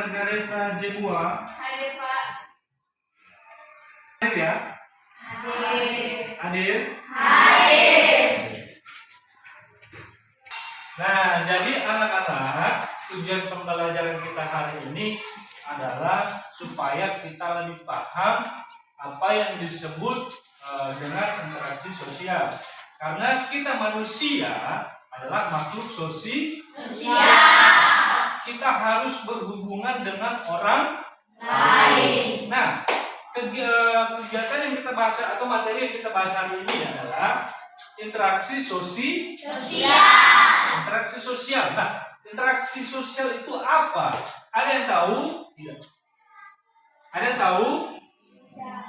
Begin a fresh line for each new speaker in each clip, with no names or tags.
Margareta Jebua.
Hadir Pak.
Hadir ya?
Hadir.
Hadir?
Hadir.
Nah, jadi anak-anak, tujuan pembelajaran kita hari ini adalah supaya kita lebih paham apa yang disebut dengan interaksi sosial. Karena kita manusia adalah makhluk sosial. Kita harus berhubungan dengan orang lain. Nah, kegiatan yang kita bahas atau materi yang kita bahas hari ini adalah interaksi sosial. Interaksi sosial. Nah, interaksi sosial itu apa? Ada yang tahu? Tidak. Ada yang tahu? Tidak.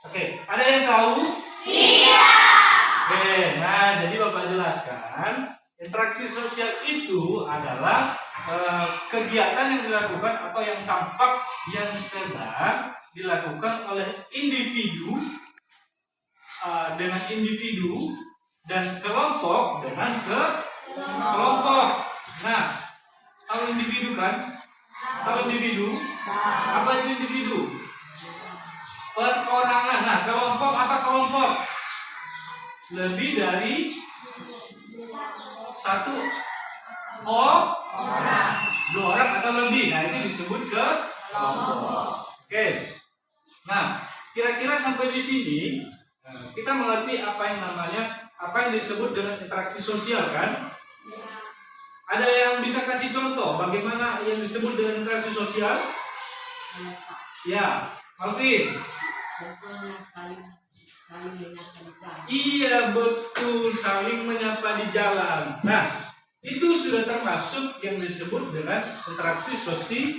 Oke, ada yang tahu? Tidak. Oke, nah jadi Bapak jelaskan, interaksi sosial itu adalah kegiatan yang dilakukan atau yang tampak yang sedang dilakukan oleh individu dengan individu dan kelompok dengan kelompok. Nah, kalau individu kan? Kalau individu, apa itu individu? Perorangan. Nah, kelompok apa kelompok? Lebih dari satu orang, dua orang atau lebih. Nah, itu disebut kelompok. Oke. Nah, kira-kira sampai di sini kita mengerti apa yang disebut dengan interaksi sosial kan? Ada yang bisa kasih contoh bagaimana yang disebut dengan interaksi sosial? Ya, Alvin. Iya betul, saling menyapa di jalan. Nah, itu sudah termasuk yang disebut dengan interaksi sosial.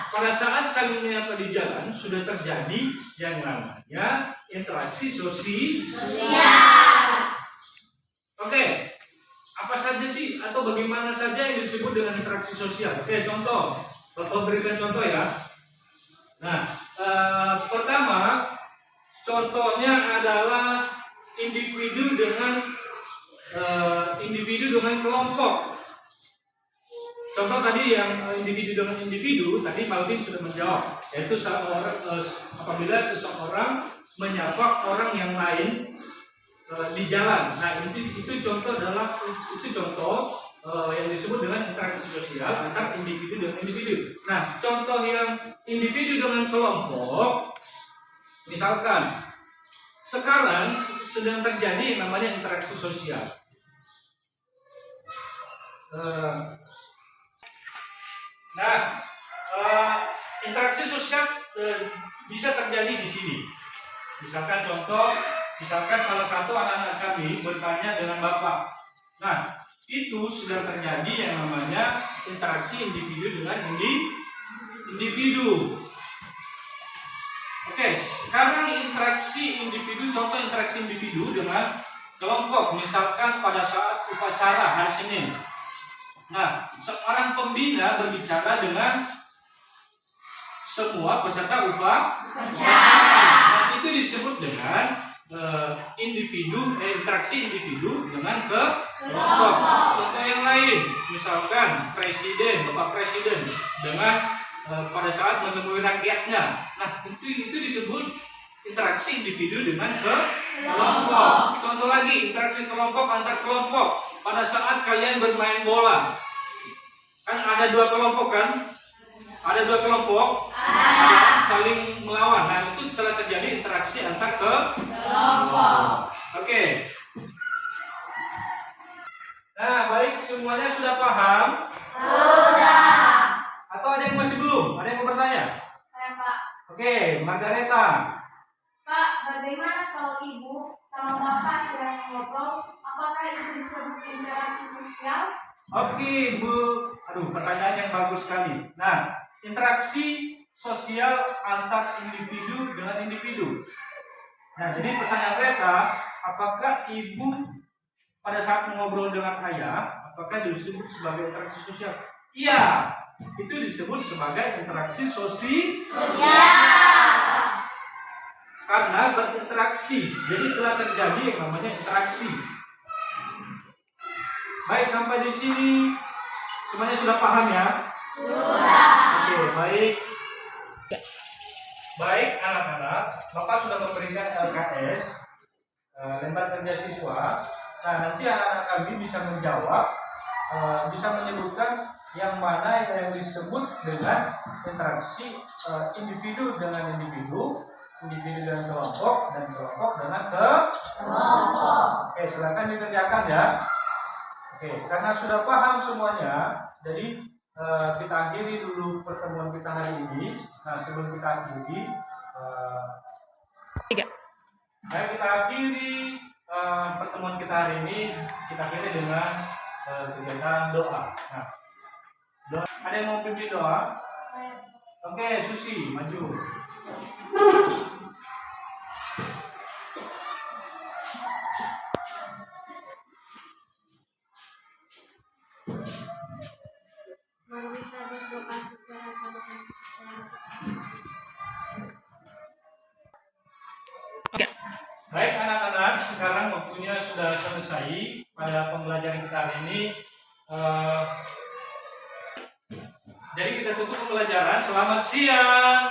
Pada saat saling menyapa di jalan sudah terjadi yang namanya interaksi sosial. Oke. Apa saja sih atau bagaimana saja yang disebut dengan interaksi sosial? Oke, contoh. Bapak berikan contoh ya. Nah, pertama contohnya adalah individu dengan kelompok. Contoh tadi yang individu dengan individu, tadi Malvin sudah menjawab, yaitu apabila seseorang menyapa orang yang lain di jalan. Nah, itu contoh yang disebut dengan interaksi sosial antar individu dengan individu. Nah, contoh yang individu dengan kelompok, misalkan sekarang sedang terjadi yang namanya interaksi sosial. Interaksi sosial bisa terjadi di sini. Misalkan salah satu anak-anak kami bertanya dengan Bapak. Nah, itu sudah terjadi yang namanya interaksi individu dengan individu. Oke, sekarang contoh interaksi individu dengan kelompok. Misalkan pada saat upacara hari Senin. Nah, seorang pembina berbicara dengan semua peserta upacara. Nah, itu disebut dengan interaksi individu dengan kelompok. Contoh yang lain, misalkan Bapak Presiden dengan pada saat menemui rakyatnya. Nah, itu disebut interaksi individu dengan kelompok. Contoh lagi, interaksi kelompok antar kelompok. Pada saat kalian bermain bola, kan ada dua kelompok kan? Ada dua kelompok saling melawan. Nah, itu telah terjadi interaksi antar kelompok. Oke. Nah, baik, semuanya sudah paham? Sudah. Atau ada yang masih belum? Ada yang mau bertanya?
Saya Pak.
Oke, Margareta.
Pak, bagaimana kalau ibu sama bapak sedang ngobrol? Apakah itu disebut interaksi sosial?
Oke, Bu. Aduh, pertanyaan yang bagus sekali. Nah, interaksi sosial antar individu dengan individu. Nah, jadi pertanyaan mereka, apakah ibu pada saat mengobrol dengan ayah, apakah disebut sebagai interaksi sosial? Iya, itu disebut sebagai interaksi sosial. Karena berinteraksi, jadi telah terjadi yang namanya interaksi. Baik, sampai di sini Semuanya sudah paham ya?
Sudah.
Oke, baik. Baik anak-anak, Bapak sudah memberikan LKS, lembar kerja siswa. Nah, nanti anak-anak kami bisa menjawab, bisa menyebutkan yang mana yang disebut dengan interaksi individu dengan individu, individu dengan kelompok, dan kelompok dengan kelompok. Oke, silakan dikerjakan ya. Oke, karena sudah paham semuanya, jadi kita akhiri dulu pertemuan kita hari ini. Nah, sebelum kita akhiri, kita akhiri pertemuan kita hari ini. Kita akhiri dengan kegiatan doa. Nah, doa. Ada yang mau pimpin doa? Oke, Susi, maju.
Mari kita berdoa secara berdoa.
Baik anak-anak, sekarang waktunya sudah selesai pada pembelajaran kita hari ini. Jadi kita tutup pembelajaran. Selamat siang.